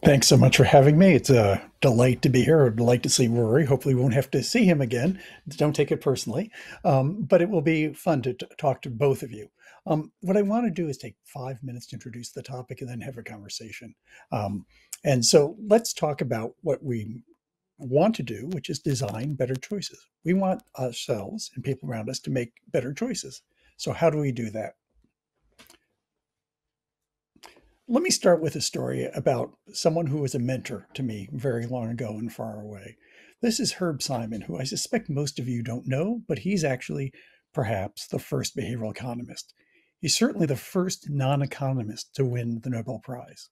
Thanks so much for having me. It's a delight to be here. A delight to see Rory. Hopefully, we won't have to see him again. Don't take it personally, but it will be fun to talk to both of you. What I want to do is take 5 minutes to introduce the topic and then have a conversation. Um, and so let's talk about what we want to do, which is design better choices. We want ourselves and people around us to make better choices. So, how do we do that? Let me start with a story about someone who was a mentor to me very long ago and far away. This is Herb Simon, who I suspect most of you don't know, but he's actually perhaps the first behavioral economist. He's certainly the first non economist to win the Nobel Prize.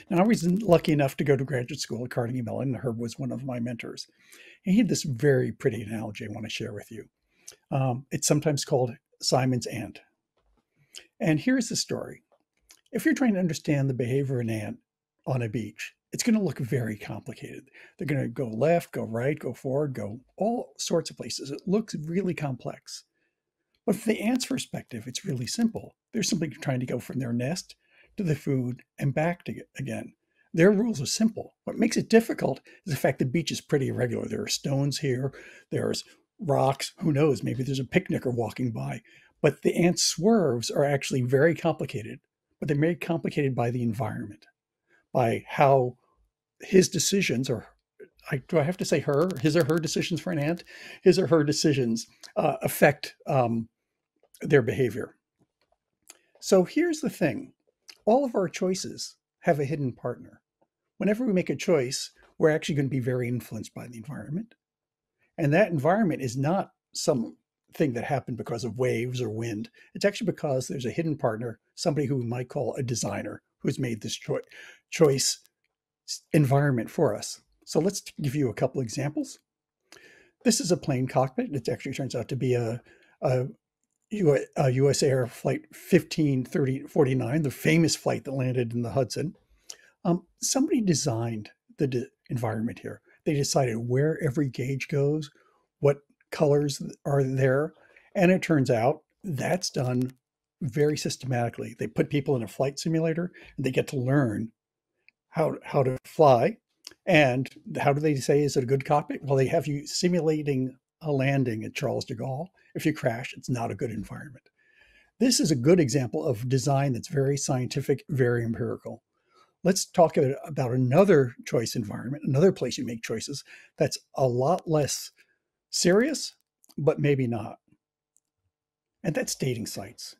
Now, I was lucky enough to go to graduate school at Carnegie Mellon, and Herb was one of my mentors. And he had this very pretty analogy I want to share with you. It's sometimes called Simon's ant. And here's the story. If you're trying to understand the behavior of an ant on a beach, it's going to look very complicated. They're going to go left, go right, go forward, go all sorts of places. It looks really complex. But from the ant's perspective, it's really simple. They're simply trying to go from their nest to the food and back to again. Their rules are simple. What makes it difficult is the fact the beach is pretty irregular. There are stones here, there's rocks, who knows, maybe there's a picnicker walking by. But the ant's swerves are actually very complicated, but they're made complicated by the environment, by how his decisions, or do I have to say her, his or her decisions for an ant, his or her decisions affect their behavior. So here's the thing. All of our choices have a hidden partner. Whenever we make a choice, we're actually going to be very influenced by the environment. And that environment is not something that happened because of waves or wind. It's actually because there's a hidden partner, somebody who we might call a designer, who's made this choice environment for us. So let's give you a couple examples. This is a plane cockpit. It actually turns out to be a US Air Flight 1549, the famous flight that landed in the Hudson. Somebody designed the environment here. They decided where every gauge goes, what colors are there, and it turns out that's done very systematically. They put people in a flight simulator, and they get to learn how to fly. And how do they say is it a good cockpit? Well, they have you simulating a landing at Charles de Gaulle. If you crash, it's not a good environment. This is a good example of design that's very scientific, very empirical. Let's talk about another choice environment, another place you make choices that's a lot less serious, but maybe not. And that's dating sites.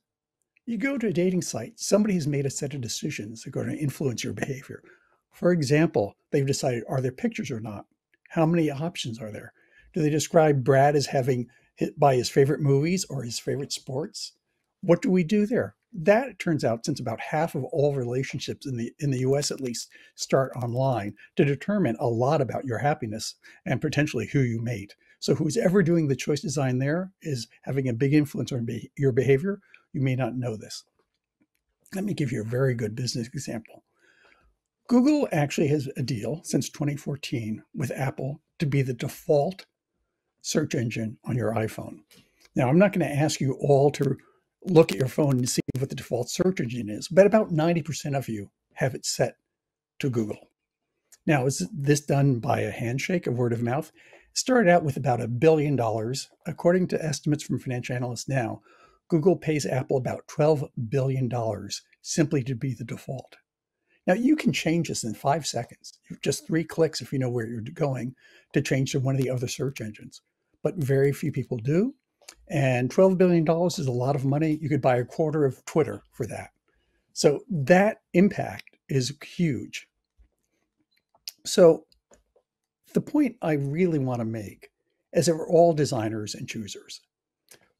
You go to a dating site, somebody has made a set of decisions that are going to influence your behavior. For example, they've decided, are there pictures or not? How many options are there? Do they describe Brad as having hit by his favorite movies or his favorite sports? What do we do there? That, it turns out, since about half of all relationships in the US at least start online, to determine a lot about your happiness and potentially who you mate. So who's ever doing the choice design there is having a big influence on your behavior. You may not know this. Let me give you a very good business example. Google actually has a deal since 2014 with Apple to be the default search engine on your iPhone. Now, I'm not going to ask you all to look at your phone and see what the default search engine is, but about 90% of you have it set to Google. Now, is this done by a handshake, a word of mouth? It started out with about $1 billion. According to estimates from financial analysts now, Google pays Apple about $12 billion simply to be the default. Now, you can change this in 5 seconds. Just 3 clicks if you know where you're going to change to one of the other search engines. But very few people do. And $12 billion is a lot of money. You could buy a quarter of Twitter for that. So that impact is huge. So the point I really want to make is that we're all designers and choosers.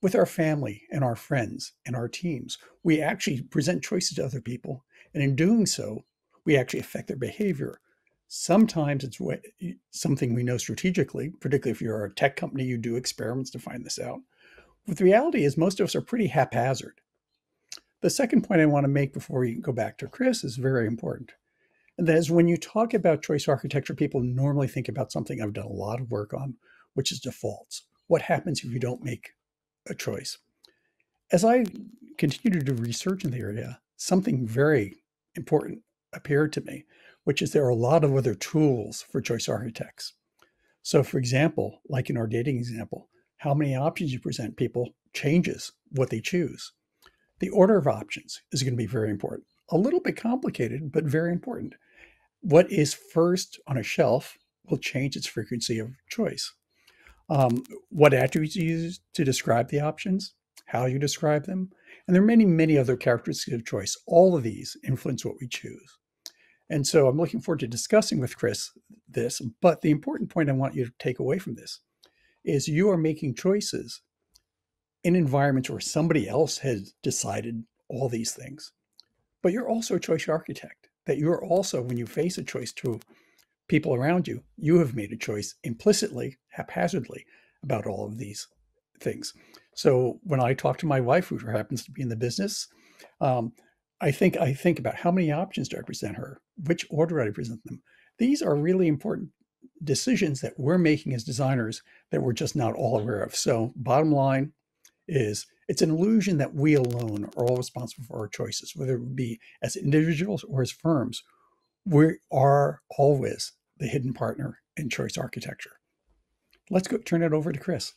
With our family and our friends and our teams, we actually present choices to other people. And in doing so, we actually affect their behavior. Sometimes it's something we know strategically, particularly if you're a tech company, you do experiments to find this out. But the reality is most of us are pretty haphazard. The second point I want to make before we go back to Chris is very important. And that is when you talk about choice architecture, people normally think about something I've done a lot of work on, which is defaults. What happens if you don't make a choice? As I continue to do research in the area, something very important appeared to me, which is there are a lot of other tools for choice architects. So, for example, like in our dating example, how many options you present people changes what they choose. The order of options is going to be very important. A little bit complicated, but very important. What is first on a shelf will change its frequency of choice. What attributes you use to describe the options, how you describe them, and there are many, many other characteristics of choice. All of these influence what we choose. And so I'm looking forward to discussing with Chris this, but the important point I want you to take away from this is you are making choices in environments where somebody else has decided all these things. But you're also a choice architect, that you're also, when you face a choice to people around you, you have made a choice implicitly, haphazardly about all of these things. So when I talk to my wife, who happens to be in the business, um, I think about how many options do I present her? Which order do I present them? These are really important decisions that we're making as designers that we're just not all aware of. So bottom line is it's an illusion that we alone are all responsible for our choices, whether it be as individuals or as firms. We are always the hidden partner in choice architecture. Let's go turn it over to Chris.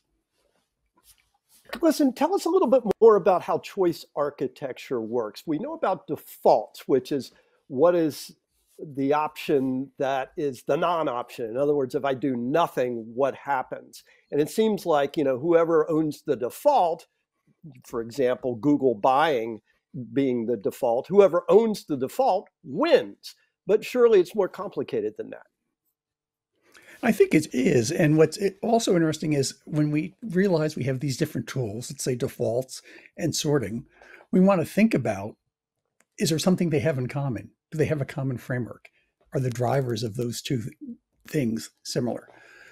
Listen, tell us a little bit more about how choice architecture works. We know about defaults, which is what is the option that is the non-option. In other words, if I do nothing, what happens? And it seems like, whoever owns the default, for example, Google buying being the default, whoever owns the default wins. But surely it's more complicated than that. I think it is. And what's also interesting is when we realize we have these different tools, let's say defaults and sorting, we want to think about, is there something they have in common? Do they have a common framework? Are the drivers of those two things similar?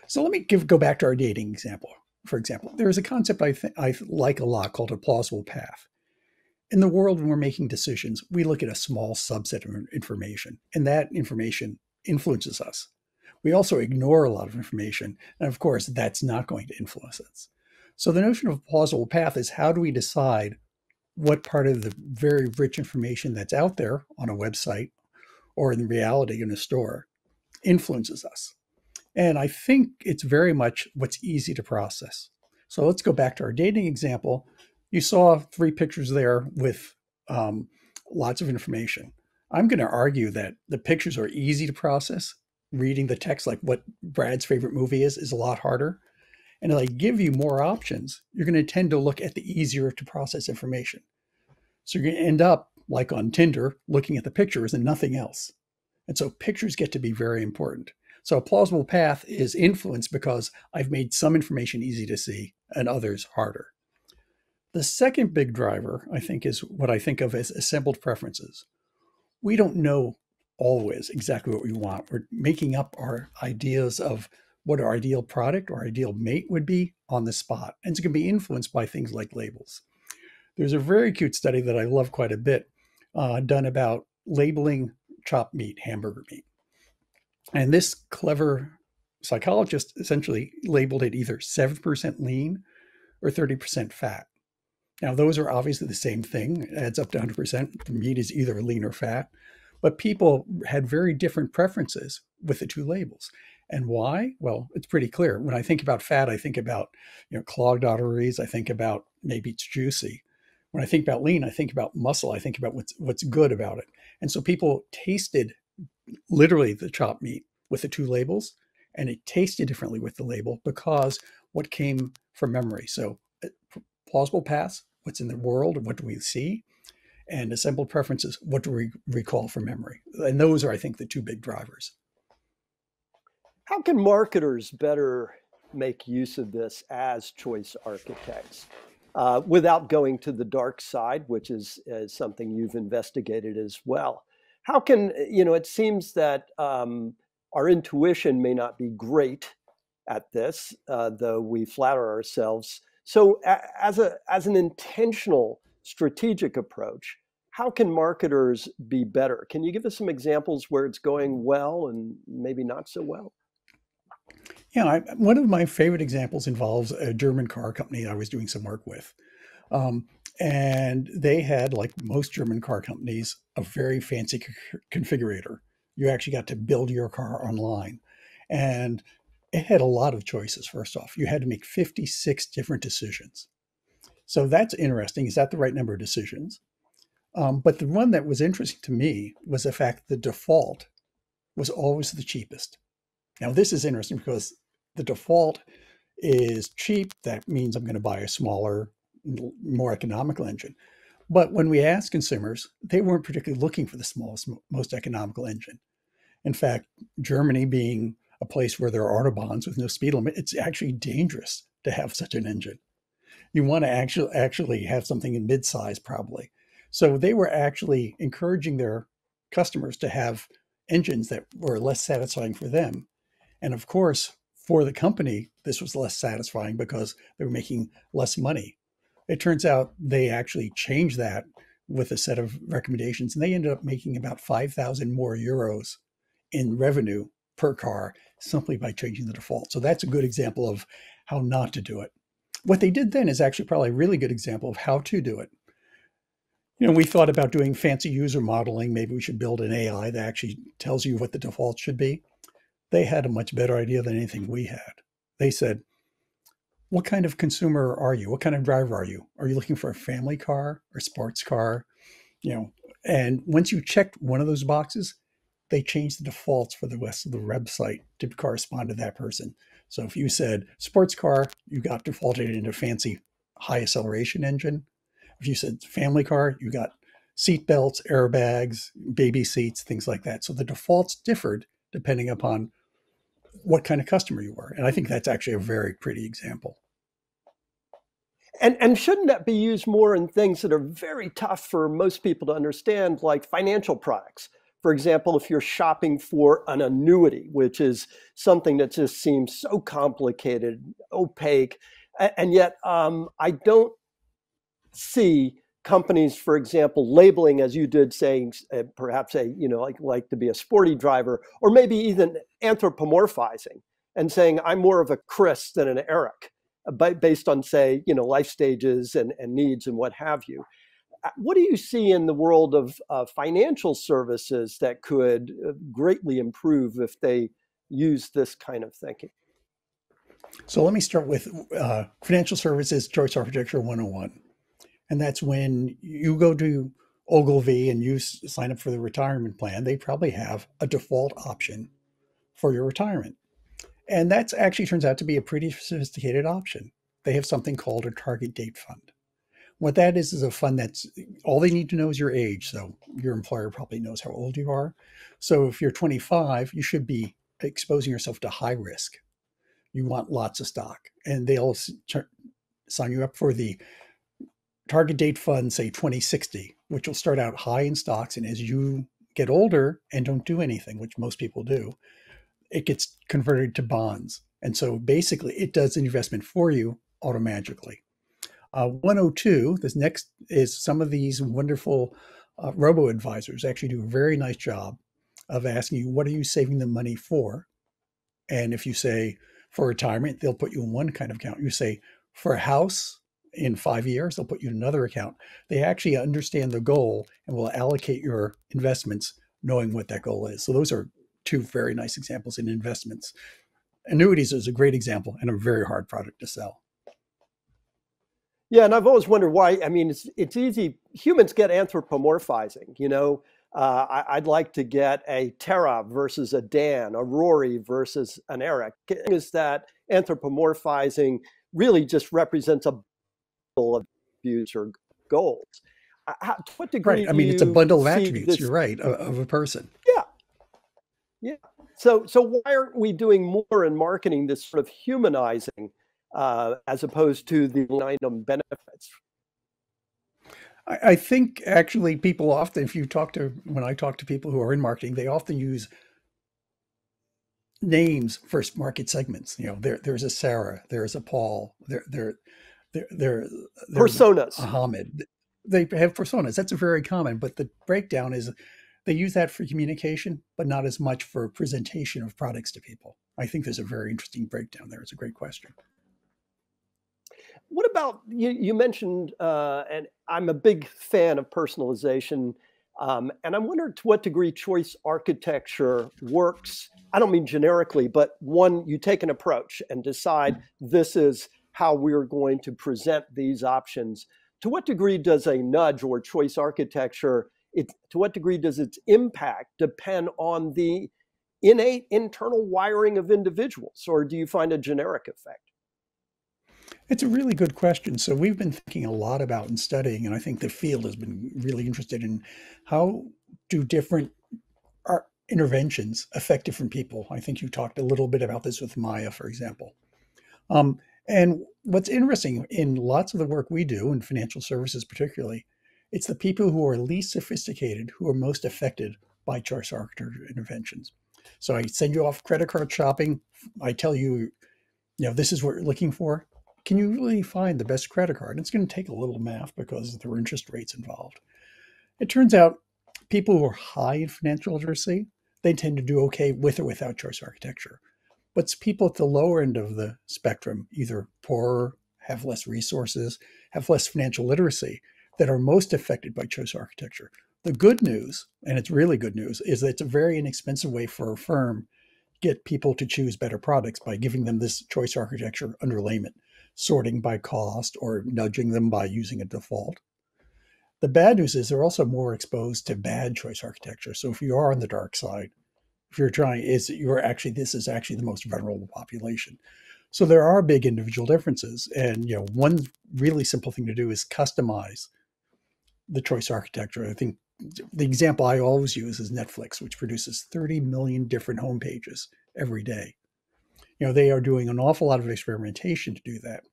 So let me go back to our dating example. For example, there is a concept I like a lot called a plausible path. In the world, when we're making decisions, we look at a small subset of information, and that information influences us. We also ignore a lot of information, and of course, that's not going to influence us. So the notion of a plausible path is how do we decide what part of the very rich information that's out there on a website or in reality in a store influences us? And I think it's very much what's easy to process. So let's go back to our dating example. You saw 3 pictures there with lots of information. I'm going to argue that the pictures are easy to process. Reading the text, like what Brad's favorite movie is a lot harder. And if I give you more options, you're going to tend to look at the easier to process information. So you're going to end up, like on Tinder, looking at the pictures and nothing else. And so pictures get to be very important. So a plausible path is influenced because I've made some information easy to see and others harder. The second big driver, I think, is what I think of as assembled preferences. We don't know always exactly what we want. We're making up our ideas of what our ideal product or ideal mate would be on the spot. And it's going to be influenced by things like labels. There's a very cute study that I love quite a bit done about labeling chopped meat, hamburger meat. And this clever psychologist essentially labeled it either 7% lean or 30% fat. Now, those are obviously the same thing. It adds up to 100%. The meat is either lean or fat. But people had very different preferences with the two labels. And why? Well, it's pretty clear. When I think about fat, I think about clogged arteries. I think about maybe it's juicy. When I think about lean, I think about muscle. I think about what's good about it. And so people tasted literally the chopped meat with the two labels, and it tasted differently with the label because what came from memory. So plausible paths, what's in the world, what do we see? And assembled preferences, what do we recall from memory? And those are, I think, the two big drivers. How can marketers better make use of this as choice architects without going to the dark side, which is something you've investigated as well? How can, it seems that our intuition may not be great at this, though we flatter ourselves. So as an intentional strategic approach, how can marketers be better? Can you give us some examples where it's going well and maybe not so well? Yeah, one of my favorite examples involves a German car company I was doing some work with. And they had, like most German car companies, a very fancy configurator You actually got to build your car online. And it had a lot of choices, first off. You had to make 56 different decisions. So that's interesting. Is that the right number of decisions? But the one that was interesting to me was the fact the default was always the cheapest. Now, this is interesting because the default is cheap. That means I'm going to buy a smaller, more economical engine. But when we asked consumers, they weren't particularly looking for the smallest, most economical engine. In fact, Germany being a place where there are autobahns with no speed limit, it's actually dangerous to have such an engine. You want to actually have something in mid-size probably. So they were actually encouraging their customers to have engines that were less satisfying for them. And of course, for the company, this was less satisfying because they were making less money. It turns out they actually changed that with a set of recommendations, and they ended up making about 5,000 more euros in revenue per car simply by changing the default. So that's a good example of how not to do it. What they did then is actually probably a really good example of how to do it. We thought about doing fancy user modeling. Maybe we should build an AI that actually tells you what the default should be. They had a much better idea than anything we had. They said, what kind of consumer are you? What kind of driver are you? Are you looking for a family car or sports car? And once you checked one of those boxes, they changed the defaults for the rest of the website to correspond to that person. So if you said sports car, you got defaulted into fancy high acceleration engine. If you said family car, you got seat belts, airbags, baby seats, things like that. So the defaults differed depending upon what kind of customer you were. And I think that's actually a very pretty example. And shouldn't that be used more in things that are very tough for most people to understand, like financial products? For example, if you're shopping for an annuity, which is something that just seems so complicated, opaque, and yet I don't see companies, for example, labeling, as you did, saying perhaps like to be a sporty driver, or maybe even anthropomorphizing and saying I'm more of a Chris than an Eric, based on, say, life stages and needs and what have you. What do you see in the world of financial services that could greatly improve if they use this kind of thinking? So let me start with financial services choice architecture 101. And that's when you go to Ogilvy and you sign up for the retirement plan, they probably have a default option for your retirement. And that actually turns out to be a pretty sophisticated option. They have something called a target date fund. What that is a fund that's all they need to know is your age. So your employer probably knows how old you are. So if you're 25, you should be exposing yourself to high risk. You want lots of stock. And they'll sign you up for the target date fund, say 2060, which will start out high in stocks. And as you get older and don't do anything, which most people do, it gets converted to bonds. And so basically it does an investment for you automatically. 102, this next is some of these wonderful robo advisors actually do a very nice job of asking you, what are you saving the money for? And if you say for retirement, they'll put you in one kind of account. You say for a house in 5 years, they'll put you in another account. They actually understand the goal and will allocate your investments knowing what that goal is. So those are two very nice examples in investments. Annuities is a great example and a very hard product to sell. Yeah, and I've always wondered why. I mean, it's easy. Humans get anthropomorphizing. I'd like to get a Tara versus a Dan, a Rory versus an Eric. Is that anthropomorphizing really just represents a bundle of views or goals? To what Right. degree I do mean, it's a you bundle of see attributes. this? You're right, of a person. Yeah, yeah. So why aren't we doing more in marketing this sort of humanizing as opposed to the item benefits? I think actually people often, when I talk to people who are in marketing, they often use names for market segments. There's a Sarah, there's a Paul, there's a Personas. Hamid. They have personas. That's a very common, but the breakdown is they use that for communication, but not as much for presentation of products to people. I think there's a very interesting breakdown there. It's a great question. What about you mentioned, and I'm a big fan of personalization. And I'm wondering to what degree choice architecture works. I don't mean generically, but one, you take an approach and decide this is how we're going to present these options. To what degree does a nudge or choice architecture, to what degree does its impact depend on the innate internal wiring of individuals, or do you find a generic effect? It's a really good question. So we've been thinking a lot about and studying, and I think the field has been really interested in how do different interventions affect different people. I think you talked a little bit about this with Maya, for example. And what's interesting in lots of the work we do in financial services, particularly, it's the people who are least sophisticated who are most affected by choice architecture interventions. So I send you off credit card shopping. I tell you, this is what you're looking for. Can you really find the best credit card? And it's going to take a little math because there are interest rates involved. It turns out people who are high in financial literacy, they tend to do okay with or without choice architecture. But it's people at the lower end of the spectrum, either poorer, have less resources, have less financial literacy, that are most affected by choice architecture. The good news, and it's really good news, is that it's a very inexpensive way for a firm to get people to choose better products by giving them this choice architecture underlayment, sorting by cost or nudging them by using a default. The bad news is they're also more exposed to bad choice architecture. So if you are on the dark side, if you're trying, this is actually the most vulnerable population. So there are big individual differences. And one really simple thing to do is customize the choice architecture. I think the example I always use is Netflix, which produces 30 million different homepages every day. They are doing an awful lot of experimentation to do that.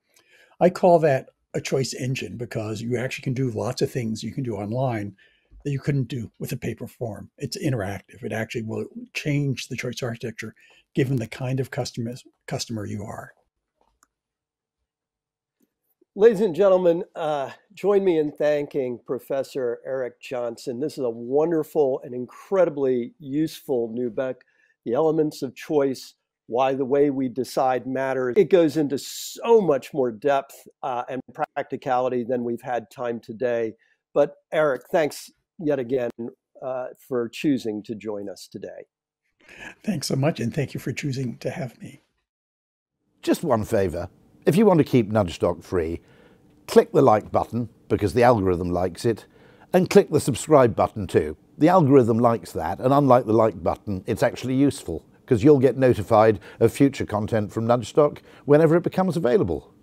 I call that a choice engine because you actually can do lots of things you can do online that you couldn't do with a paper form. It's interactive. It actually will change the choice architecture given the kind of customer you are. Ladies and gentlemen, join me in thanking Professor Eric Johnson. This is a wonderful and incredibly useful new book, The Elements of Choice, Why the Way We Decide Matters. It goes into so much more depth and practicality than we've had time today. But Eric, thanks yet again for choosing to join us today. Thanks so much, and thank you for choosing to have me. Just one favor. If you want to keep Nudgestock free, click the like button because the algorithm likes it, and click the subscribe button too. The algorithm likes that, and unlike the like button, it's actually useful because you'll get notified of future content from Nudgestock whenever it becomes available.